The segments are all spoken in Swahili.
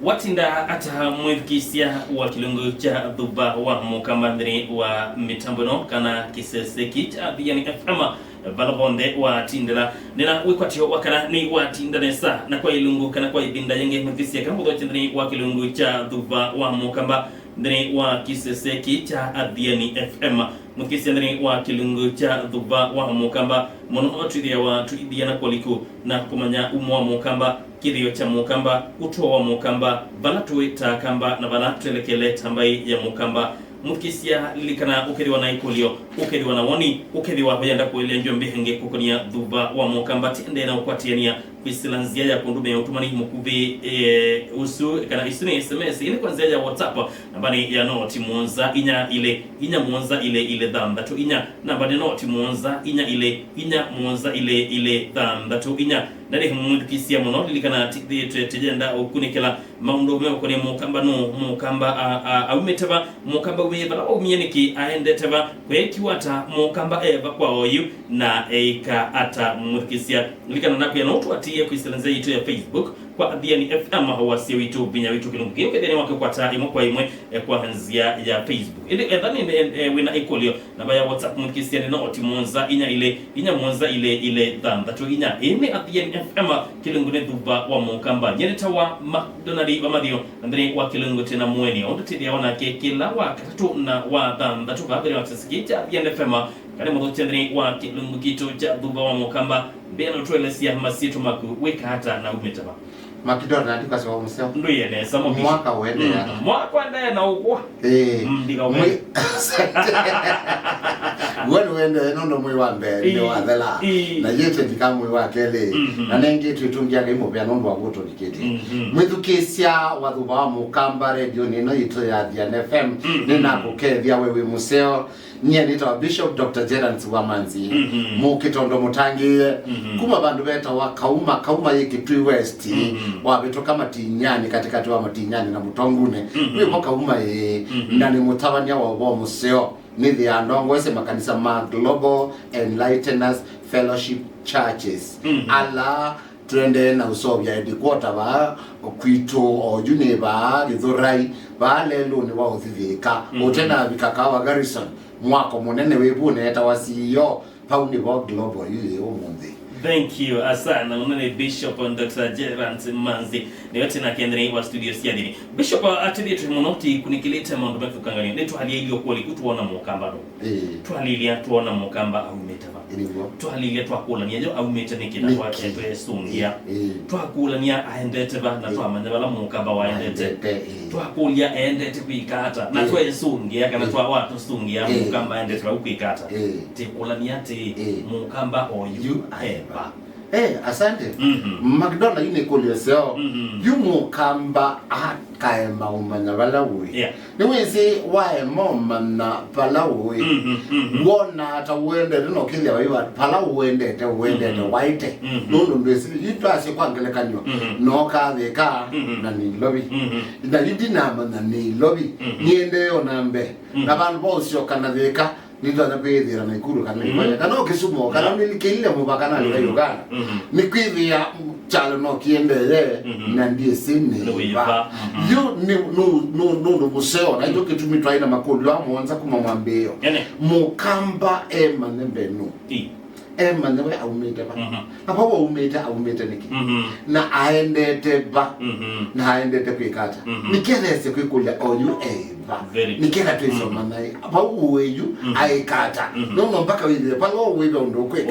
watinda ata mwithikisia wa kilungu cha dhuba wa mukambandhiri wa mitambono kana kiseseki cha Diani FM valabonde wa tindela nina wikwatio wakana ni wa tindanesa na kwa ilungu kana kwa ibinda yenge mwithikisia kama mudhotindani wa kilungu cha dhuba wa mukamba ndani wa kiseseki cha Diani FM mwithikisia ndani wa kilungu cha dhuba wa mukamba mono otudia wa tuidiana kwaliku na kumanya umwa mukamba kirio cha mukamba utuwa wa mukamba bala tuita kamba na bala tuelekele tambai ya mukamba mukisia lilikana ukeriwa na ikulio ukeriwa na woni ukeriwa hoyanda kuelea njombe henge kukonia dhuba wa mukamba tiende na ukwatiania kuisilanzia ya kundume ya utumani mukuvi usu kana isune SMS ili kwanzia ya WhatsApp nambani ya noti muonza inya muonza ile dhambatu inya nambani noti muonza inya muonza ile dhambatu inya nari mudukisia mono lilikana tejenda okunikela maundo mwe kone mukamba no mukamba aumetaba mukamba we bala omiyeniki aende taba kwekiwata mukamba eva kwa oyu na eika ata mudukisia lilikana naku ya notu atie kuisilanza yitu ya Facebook kwa Diani FM hawasi witu binya witu kilungu yoke deni wake kwa taa imo kwa imwe kwa hanzia ya Facebook ili edhani wina ikolio na baya WhatsApp mukisia ni noti muonza inya muonza ile dhambatu inya ime Diani FM kilungu ne dhuba wa mukamba nyeneta wa McDonald wa madio ndani wa kilungu tena mweni ondoti ya wana kila wakati na wa dhambatu babere wa tsikita Diani FM kale mudhotendri wa kilungu kitu cha dhuba wa mukamba beno tuelesia masitu maku weka hata na umetaba Makidona ndika sawa mseo ndo yene samo mwaka uende ya mwaka ndaye na uko ndika uende uende nondo mwe wa mbele ni wa thela na yete ndika mwe wa kele na nengi tutungia ngimo bya nondo wa goto diketi mwithukisia wa dhuba wa mukamba radio nino ito ya Diani FM nina kukethia wewe museo nye nita Bishop Dr. Gerard Wamanzi mukitondo mutangiye kuma bandu beta wa kauma yiki West wa betoka matinyani katikati wa matinyani na mutongune wipo kauma ndani mutabania wa bo museo nithi andongo ese makanisa ma Global Enlighteners Fellowship Churches ala trende na usobya edikwota ba kwito ojune ba githurai ba lelo ni wa uthivika utena bikakawa Garrison mwako munene webune etawasiyo paundi wa Global yule omunzi. Thank you asana unane Bishop Dr. Gerard Manzi ni yote na kendri wa studio siadini Bishop atidi tumonoti kunikileta mambo mengi kangania netu hali ile kwa likutuona mukamba ndo tuhalilia tuona mukamba au metaba tuhalilia twakula niyo au meta nikina kwa cheto esungia twakula niya aendeteba na twamanya bala mukamba wa aendete twakulia aendete kuikata na twesungia kana twa watu sungia mukamba aendete kuikata tikula niya mukamba oyu aeba asante Magdona yine koleseo yumo kamba akaema umanya balawe niwezi wae moma na balawe wona ata wende no kile wa balawe wende te waite nondo ndesi yitwase kwangele kanyo no ka veka na ni lobby na lidina na ni lobby niende yo nambe na bantu bose okana veka nito na pedira na ikuru kana kana okisumo kana nilikile mubakana le Uganda nikwivia chalo no kiendele na ndiye sine yo no museo na ndoke tumitwa ina makondo amonza kumamwambeo mukamba emanembe newe aumete ba apo aumete niki na aendete ba na aendete kwikata nikelese kwikulia oyu nikela tweso manai apo uweju aikata no mpaka wile palo wewe ndokwe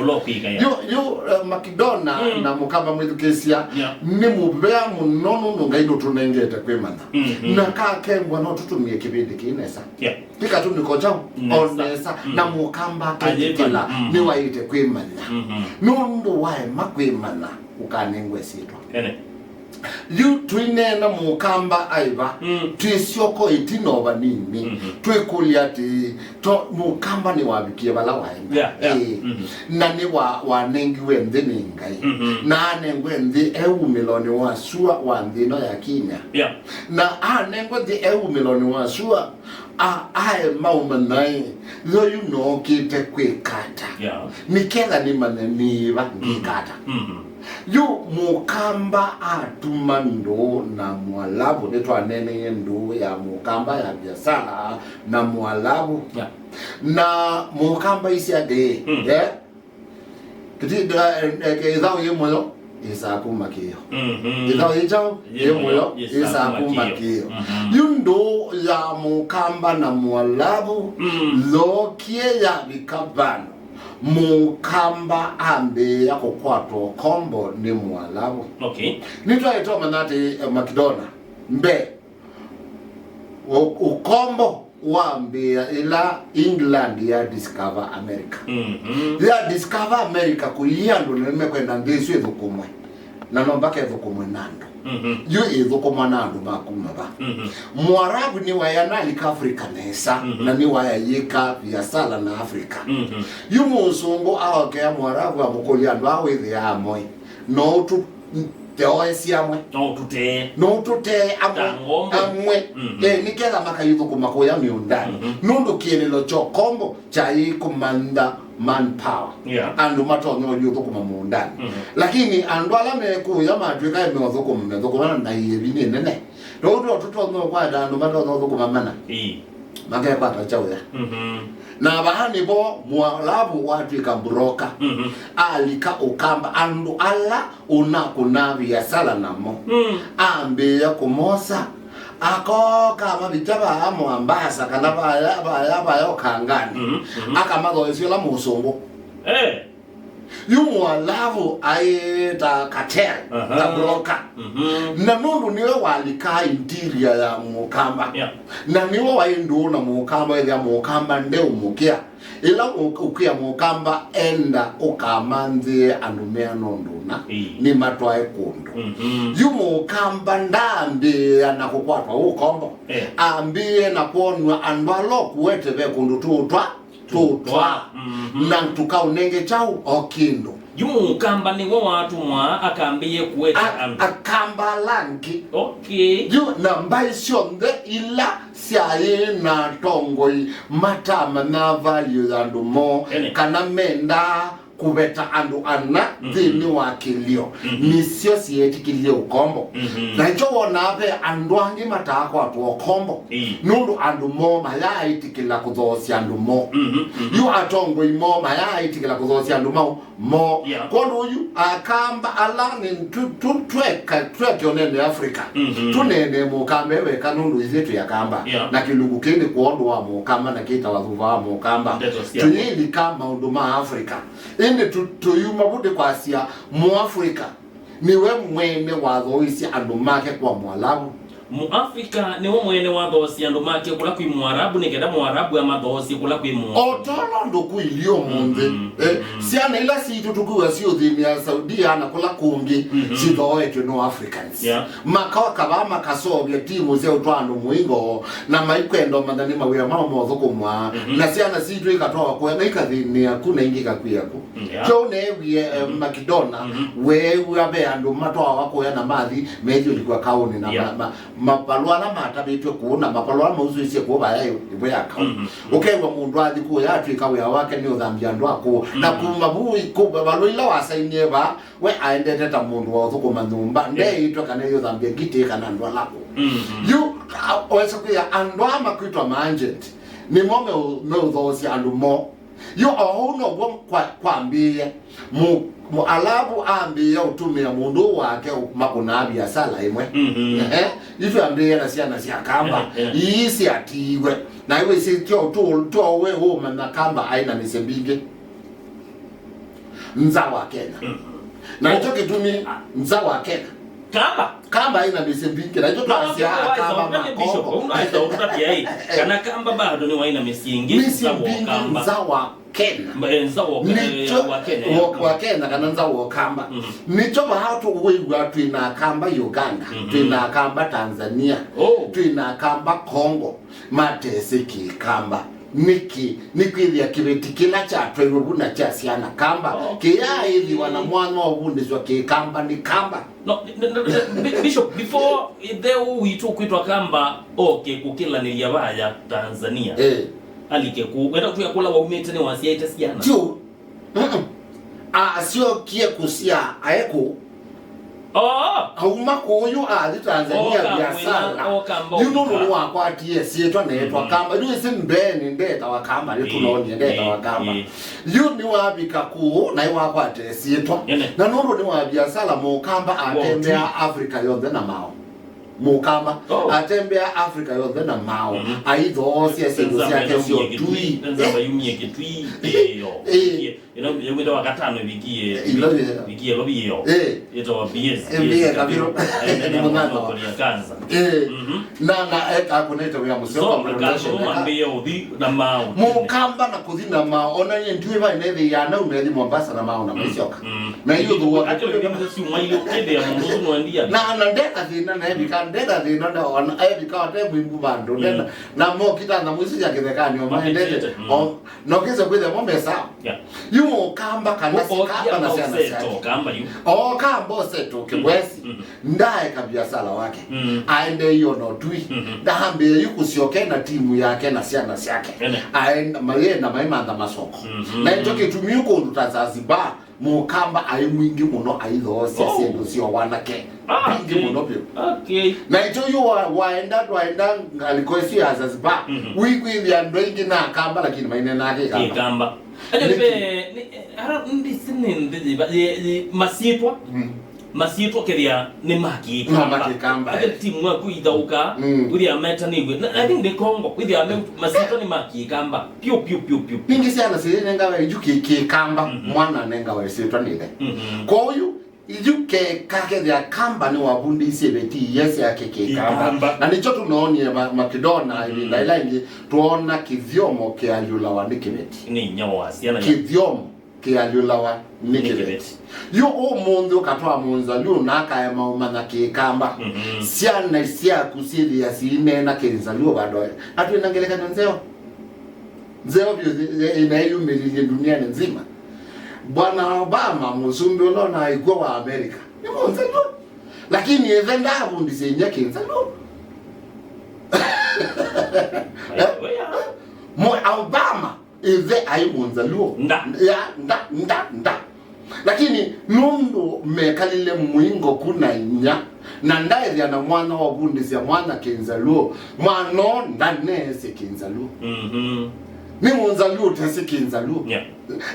yo Makidona na mukamba mwithukesia ni mubea munono ngaido tunengete kwemana na ka kengwa no tutumie kibindi kinesa pika tu nikoja onesa na mukamba kila ni waite kwemana nondo wae makwemana ukanengwe sitwa yu twine na mukamba aiba twisioko itinoba nini twekulia ti to mukamba ni wabikie bala wae na ni wa nengi wende ningai na nengwe ndi miloni wa sua wa ndino ya Kenya na nengwe ndi miloni wa sua ae maumanai zo you know kite kwekata mikela ni maneni ba ngikata yu mukamba atuma ndo na Mwalabu netwa nene ndo ya mukamba ya biashara na Mwalabu na mukamba isi ade kiti idhao yemoyo isa kumakio idhao yechao yemoyo isa kumakio yundo ya mukamba na Mwalabu lokie ya bikabano mukamba ambe yako kwato kombo ni Mwalabu. Nitwa ito manati Makidona mbe ukombo wambia ila England ya discover America. Ya discover America kuyiando nime kwenda ngesu ezokumwe na nombaka ezokumwe nando yu ezokumwe nando makuma ba Mwarabu ni wayana lika Afrika nesa na ni wayayika biasala na Afrika yu muzungu awake ya Mwarabu wa mukoliando awezi ya amwe no tu teoesi amwe no tute amwe nikela makayithu kumakoya miundani nundu kienelo chokombo chai kumanda manpower andu matonyo yuthu kumamundani lakini andu ala mekuya matwika yemeothu kumana na yebini nene ndo tutonyo kwa andu matonyo kumamana magaya kwa tachauya na bahani bo Mwalabu watwika broka alika ukamba andu ala unakunavi ya sala namo ambe ya kumosa ako kama bitaba amo ambasa kana baya okangani akamadho esila musongo yu Mwalabu aita katel ta broka na nundu niwe walika interior ya mukamba na niwe waindu na mukamba ya mukamba nde umukia ila ukia mukamba enda ukamanzi andumea nonduna ni matwae kundu yu mukamba ndambi anakukwatwa ukombo ambie na kuonwa andwalo kuwete ve kundu tutwa na tukaunenge chau okindo yu mukamba ni watu mwa akambie kuweta akamba langi yu na mbaishonde ila siaye na tongoi matama na value andu mo kana menda kubeta andu ana dhini wa kilio misio siyeti kilio ukombo na icho wonape andu angi matako atu okombo nundu andu mo maya itikila kudhosi andu mo yu atongo imo maya itikila kudhosi andu mo kondo yu akamba alani tweke onene Afrika tunene mukamba weka nundu izetu ya kamba na kilugu kini kuondo wa mukamba na kita wazuva wa mukamba tuyili kamba unduma Afrika ende tuyuma bude kwa Asia Mwafrika niwe mwene wathoisi andu make kwa Mwalabu Muafrika niwe mwene wathoisi andu make kula kwi Mwarabu nikenda Mwarabu ya mathoisi kula kwi Mwarabu otolo ndoku ilio munde siana ila situ tukuwa sio dhini ya Saudia na kula kungi sithoetwe no Africans makawa kabama kasobya timu zeo twandu muingo na maikwendo mandani mawira mao mothuku mwa na siana situ ikatoa kwa na ikadhini akuna ingi kakwiyako jone ewie Makidona wewe abe andu matoa wako ya na mathi mejo likuwa kauni na mapalwa na matabitwe kuona mapalwa mauzu isi kuba yayo ibo yaka ukewa mundu athi ku ya Afrika we wake ni uthambia ndu ako na kumabui kuba baloila wasainie ba we aendete ta mundu wa thuko manyumba nde itwa kana yo thambia gite kana ndu alako you oesa kuya andu amakwitwa manjet ni mome no thosi andu mo yo ono kwambie Mwalabu ambi ya utumia mundu wake makuna biasala imwe ifu ambi na siya kamba isi atiwe na iwe isi tio we homa na kamba aina misembinge nzawa Kenya na ito kitumi nzawa Kenya kamba aina misembinge na ito kasia kamba makombo kana kamba bado ni waina misingi nzawa Kenya Kenya kana nzawo kamba nicho bahatu uwewa twina kamba Uganda twina kamba Tanzania twina kamba Congo matese ki kamba niki ya kibeti kila cha twebuna cha siana kamba kia hivi wana mwana wabundizwa ki kamba ni kamba no Bishop before there we took kwitwa kamba kukila ni yabaya Tanzania alike ku wenda tu yakula waumete ne wasiaita sijana sio kie kusia aeko Auma kuyu ali Tanzania biashara. Yuno wakwatie sietwa netwa kamba. Ndio simbeni ndeta wakamba letunonie ndeta wakamba. Yuni wabika ku na iwakwate sietwa. Na nuru ni wa biashara mukamba atembea Afrika yote na mao. Mukamba atembea Afrika yote na mao aidho siasengo siake sio tui nzamba yumye kitui yumida wakatano bigie lobiyo yeto wabiezi kabiro ni mwanzo kwa kanza na eka kuneta ya musoko mbio udhi na mao mukamba na kudhina mao ona yendiwe ba neve ya na umeli Mombasa na mao na msioka na hiyo duwa acho ndio si mwailo kede ya mungu nwandia na ndeka zina na ebika ndeka zina na ona ebika wate mwimbu bando na mo kitanda mwisi ya kidekani o maendete no kisa kwithe Mombasa yumo kamba kana sikamba na sana kamba yu kamba seto kibwesi ndaye kabiasala wake aende hiyo no tui ndahambe yukusioke na timu yake na siana yake aende maye na maimanda masoko na njoke tumiyuko ndutazazibaa mukamba ai mwingi muno aidho sendo sio wanake mwingi muno pio na ito yu waenda alikoisi Zanzibar wiki ya ndwengi na kamba lakini maine nake kamba ajabe ara ndisine masitwa keria ni maki kamba ake timu wa kuidauka with ameta ni I think the Congo with masitwa ni maki kamba pio pingi sana sile ngawa ijuki kamba mwana nenga wa sitwa nile kwa huyu ijuke kake ya kamba ni wabundi sebeti yes yake kamba na nicho tunaonie Makidona hivi ndaila ingi tuona kivyomo ke aliulawa nikibeti ni nyawa siana kivyomo ke aliulawa nikibeti yo mundu katwa munza lu naka ya maumana ke kamba siana sia kusili ya sine na kenza lu bado atu inangeleka nzeo bio inayu milije dunia nzima. Bwana Obama mzumbi ulona igwa wa Amerika ni munza lu lakini evenda hapo ndisenya kenza lu mo Obama eve ai munza lu nda lakini nundu mekalile mwingo kuna nya na ndaye ya na mwana wa bundisi ya mwana kenzaluo mwana ndanese kenzaluo ni munzaluo tese kenzaluo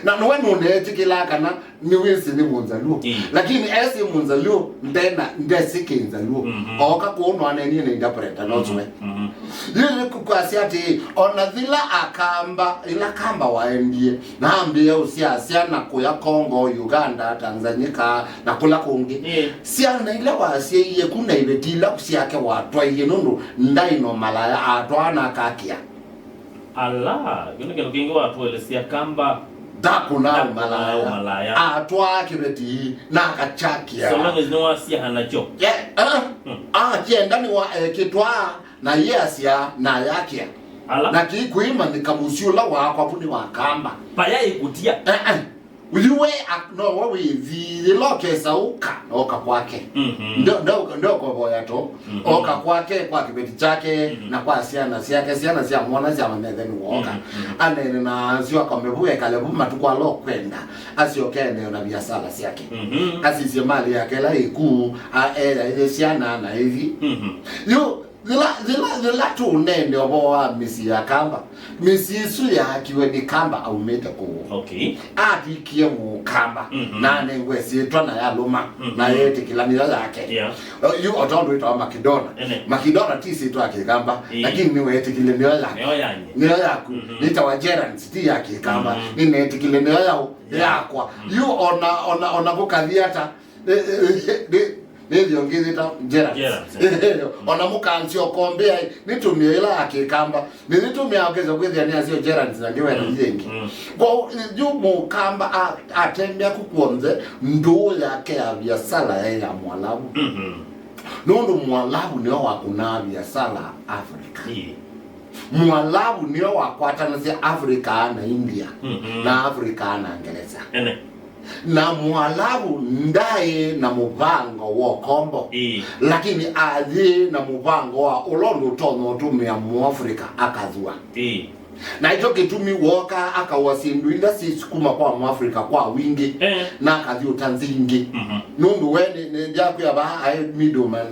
na no wenu netikila kana ni wisi ni munzaluo lakini ese munzaluo ndese kenzaluo oka kuono aneni ne interpreter notwe yile kukwasiati ona dhila akamba ila kamba waendie na ambie usiasia na kuya Kongo Uganda Tanzania na kula kungi siana ile wasie ye kuna ibetila kusiake watwa yenundu ndaino malaya atwana kakia ala yone kingo watu elesia kamba dakuna malaya atwa kibeti na kachakia so long as no asia hanacho ndani wa kitwa na yesia na yakia na kikuima nikamusiula wa kwa puni wa kamba paya ikutia uliwe no wewe vi lokesa oka kwake ndio kwa boya to oka kwake kwa kibeti chake na kwa siana sia mwana sia manetheni woka anene na sio kamebuye kalebu matukwa kwenda asiokene na biashara yake asisi mali yake la iku ile siana na hivi yo zila tu nende oboa misi ya kamba misi isu ya kiwe ni kamba au meta ko ati kie mu kamba na nengwe sietwa na ya luma na yete kila mila yake you otondo ito Makidona tisi to ake kamba lakini ni wete kile nyo yako nita wa gerants ti yake kamba ni nete kile nyo yakwa you ona kukadhiata ndio ngizita gerants ona mukansio kombea nitumie ila akikamba nilitumia ongeza kwethia ni asio gerants na ngiwe nyengi kwa jumu kamba atembea kukuonze ndo yake ya biashara ya Mwalabu nundu Mwalabu ni wa kuna biashara Afrika Mwalabu ni wa kwatana zi Afrika na India na Afrika na Uingereza na Mwalabu ndaye na mubango wa kombo lakini azi na mubango wa ulondo tono tumia mu Afrika akazua na hicho kitumi woka akawasindu inda si sukuma kwa Mwafrika kwa wingi na kazi utanzingi nundu we ni jaku ya baha ayo middleman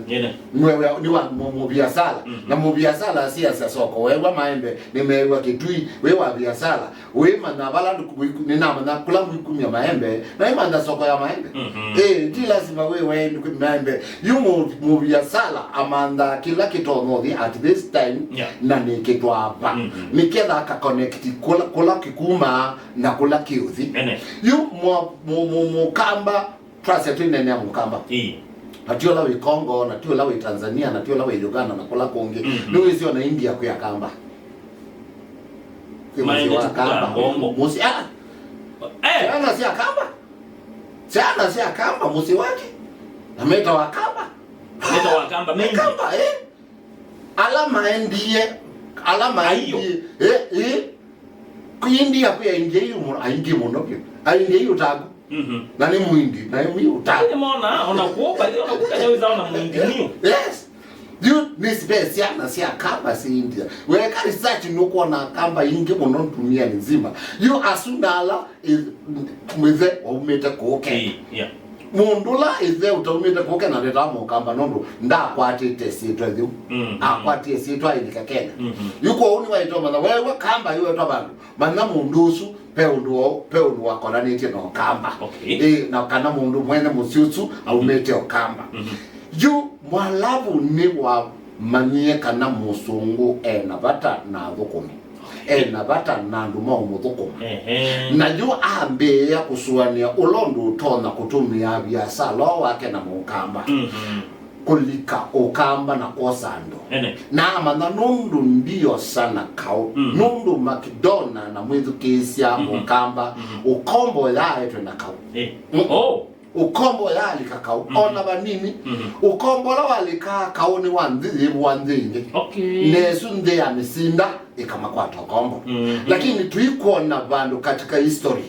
mwewe ni wa mubiasala na mubiasala si asa soko wewe maembe nimewa kitui wewe biasala we manabala ni nama na kula kukumya maembe na imanda soko ya maembe di lazima wewe ni maembe yumo mubiasala amanda kila kitonodi at this time na ni kitu hapa nikenda ka connect kula kikuma na kula kiuthi yu mukamba trust tu nene mukamba natiola we Congo natiola we Tanzania natiola we Uganda na kula konge ndio hizo na India kwa kamba maana kamba musi sana si akamba sana si akamba musi wake ameta wakamba mengi kamba alama ndiye kuindia pia ingie aingie monopio aingie utagu na ni muindi na ni utagu ni mona unakuopa ndio unakujaweza na muindi nio yes you this best yana si akamba si India wewe ka research nuko na kamba ingie mono dunia nzima you asunala is mwe umeta koke mundula ize utomita koke na leta mukamba nondo ndakwatite sitwe thu akwatite sitwa ilikakena yuko uni waitoma na wewe kamba yuwe twabandu manna mundusu pe undu wakona nite no kamba na kana mundu mwene musiusu au mete okamba yu mwalabu ni wa manie kana musungu na bata na thukumi na bata na nduma umuthukuma na yu ambe ya kusuania ulondo utona kutumia biasala wake na mukamba kulika ukamba na kosando na amana nundu ndio sana kao nundu Makidona na mwizu kisia mukamba ukombo ya eto na kao ukombo ya alikakao ona banini ukombo la walikakao ni wanzingi nesu nde ya misinda ikama kwa tokombo lakini tuikuona bandu katika history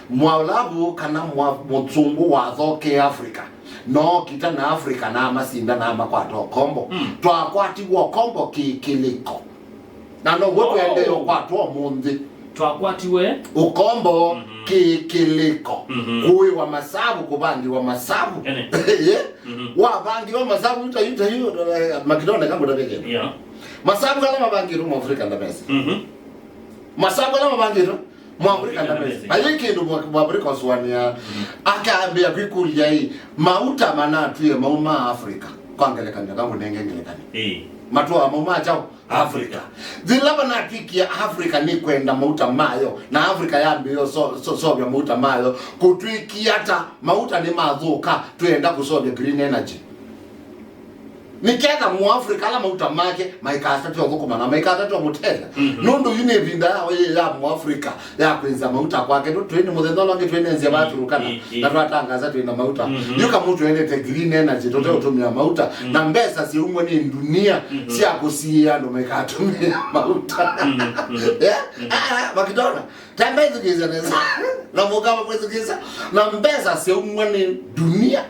mwalabu kana mutsungu wa thoke Afrika no kita na Afrika na masinda na kwa tokombo twakwati wo kombo kiliko na no wewe endeyo kwa to mundi twakwati we ukombo kiliko kuwe wa masabu kubandi wa masabu wa bangi wa masabu yuta Makidona kama ndabeke masabu kala mabangi rumo Afrika ndabese masabu kala mabangi rumo Afrika ndabese ayike ndo Afrika oswania akaambia kwikulia hii mauta manatu ya mauma Afrika kwangelekanya kama nengengelekanya matwa mauma chao Afrika zilaba na tiki ya Afrika ni kwenda mauta mayo na Afrika yambiyo sobya mauta mayo kutwiki hata mauta ni madhuka tuenda kusobya green energy nikeka mu Afrika ala mauta make maikasta tu okukuma na maikasta tu mutega nundu yine vinda ya mu Afrika ya kwenza mauta kwake ndo twende mudendo longe twende nzia batu rukana na twatangaza twenda mauta yuka mtu ende te green energy tote utumia mauta na mbesa si umwe ni dunia si akusia ndo maikatumia mauta Makidona tambezi kiza neza na mugaba kwezo kiza na mbesa si umwe ni dunia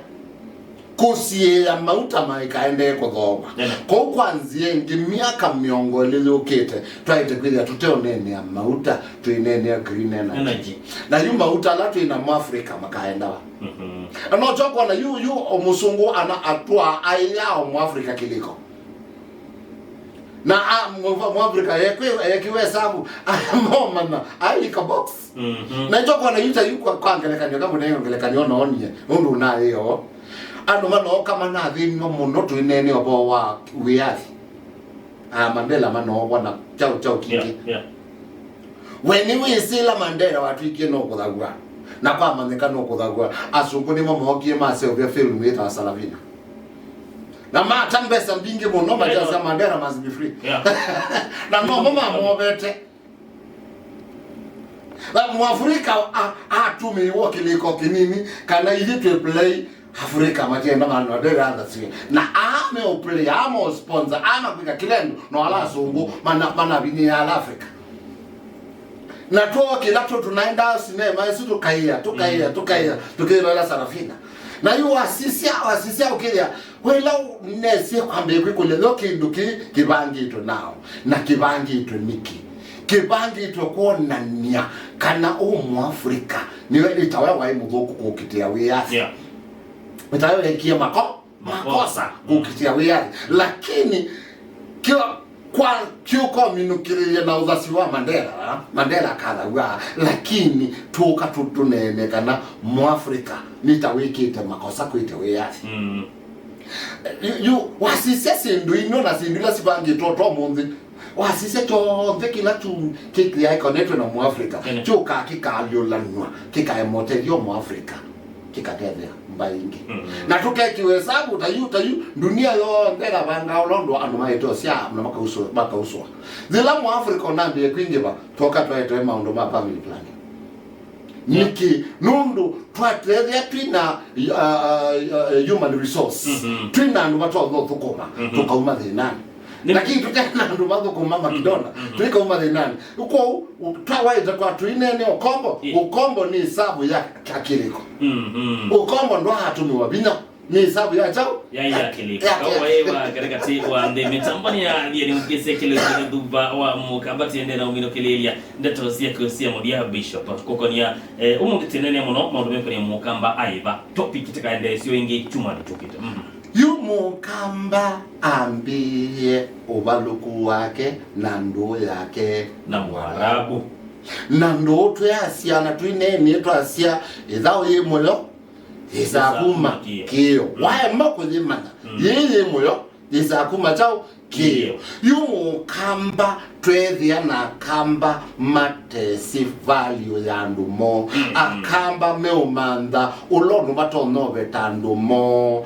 kusie ya mauta maikaende kuthoba kwa kwanzie ngi miaka miongo lilokete twaite kwithia tuteonene ya mauta tuinene ya green energy na yu mauta la tuina mu Afrika makaenda wa no choko na yu omusungu ana atwa aya mu Afrika kiliko na mu Afrika yekiwe sabu moma na alika box na choko na yuta yuko kwangelekanya kama nengelekanya ononie undu na yo ando mano kama na thino muno twinene obo wa wiathi Mandela mano wana chao kiki weni wisila Mandela watwikie no kuthagwa na kwa maneka no kuthagwa asungu ni momokie mase obya film yeta Salavina na mata mbesa mbingi muno majaza Mandela must be free na no mama mobete la mu Afrika atumi wokiliko kinini kana ili to play Afrika majenda mano deranda si na ame oplay amo sponsor ama kwika kilendo no ala sungu mana bini ya Afrika na tuwa kilato tunaenda sinema isi tukaiya la Sarafina na yu wasisia ukilia wela nesi kwambe kwikule loki nduki kibangi ito nao na kibangi ito niki kibangi tukuonania kana Afrika niwe itawewa imuthuku kukitia wiathi itawewa ikie makosa kukitia wiathi lakini kwa kiukominukirie na uthasi wa Mandela kadha lakini tuka tutunene kana Afrika nitawikite makosa kwite wiathi wasise sindu ino na sindula sibangi toto munthi wasise chonthe kila tu kikia ikonetwe na Afrika chuka kikaliulanwa kikaemoterio Afrika kikatethea mbaingi na tukekiwesabu tayu dunia yonthe banga ulondo anu maito sia na makauswa zila Afrika nambie kwingiba toka twetwe maundu ma family planning niki nundu twatethia twina human resource twina andu batwa thukuma tukauma thinani lakini tutena andu bathukuma makidona tukauma thinani uko twawaita kwa twinene ukombo ni hisabu ya kiliko ukombo ndo hatumiwa bina ni hisabu ya chao ya kiliko wewe katikati wa ndeme mitamboni ya ni mkese kile duba wa mukabati ende na umino kilelia ndeto sia kusia modia bishop kokonia umungitenene muno maundu mekoni mukamba aiba topic tikaende sio ingi chuma tukite Mukamba ambie ubaluku wake na ndoo yake na Mwarabu na ndoo twasiana twinene twasia ithao yemulo isakuma kio wae mako thimana yeye muyo isakuma chao kio Mukamba twethia na kamba matesi value ya ndumo akamba meumanda ulono batono betandumo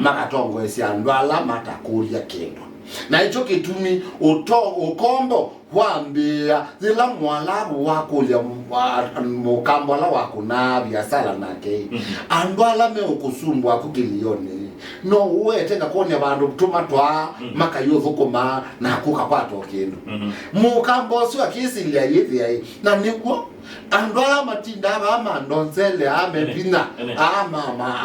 makatongo sia ndwala matakulia kendo na hicho kitumi ukombo huambia zila Mwarabu wako ya Mukamba la wako na biashara nake andwala meukusumbwa kukilioni no uwete ngakonya bandu tuma twa makayuthukuma na kukapato kindu Mukamba sio akisilia yithi na niguo andwala matinda ama ndonzele amepina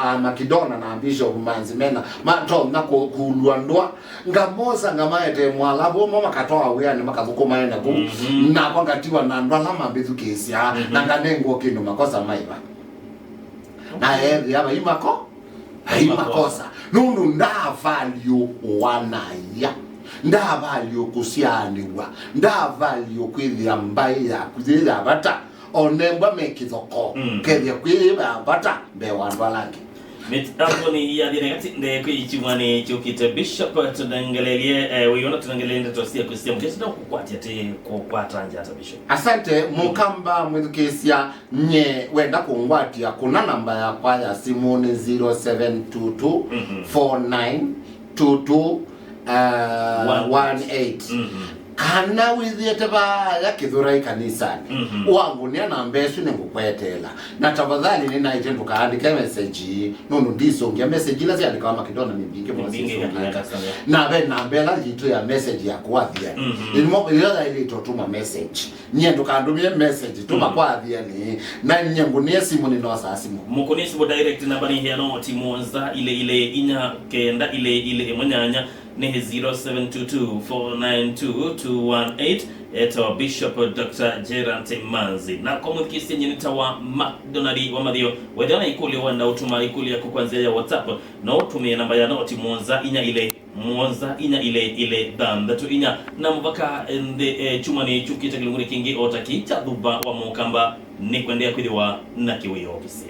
ama kidona na Bishop Manzimena mato na kulwa ndwa ngamoza ngamaete Mwarabu mama katoa wiani makathukuma ena ku na kwangatiwa na ndwala mabithu kisia na nganengo kindu makosa maiba na yaba imako makosa nundu nda value wanaya nda value kusianiwa nda value kwithia mbai ya kuthia bata onemba mekithoko kethia kwithia bata be wandwalangi mitamboni ya direct nde kwichimwane chukite bishop tunangelelie wiona tunangelelie tosia kusia mkesida kukwatia te kukwatanja hata bishop asante Mukamba mwithukesia nye wenda kungwatia kuna namba ya kwa ya simu ni 0722 4922 18 kana withiete ba ya kithurai kanisani wangu ni na mbesu ningukwetela na tafadhali ni naite ndukaandika message nundu ndisongia message la ziandika kama kidona mibinge na be na mbela jitu ya message ya kwathia ilimo yoda ile itotuma message nye ndukandumie message tuma kwathia ni na nyengu ni simu ni no sa simu mukonisi bo direct na bani ya no timonza ile inya kenda ile emonyanya ni 0722492218 eto Bishop Dr. Gerant Manzi na komukisi nyinita wa McDonald wa Mathio wedana ikuli wanda utuma ikuli ya kukwanzia ya WhatsApp na utumie namba ya noti Mwanza inya ile dhandatu inya na mbaka ende chumani chukita kilunguri kingi otaki cha dhuba wa Mukamba ni kuendea kwithiwa na kiwi ofisi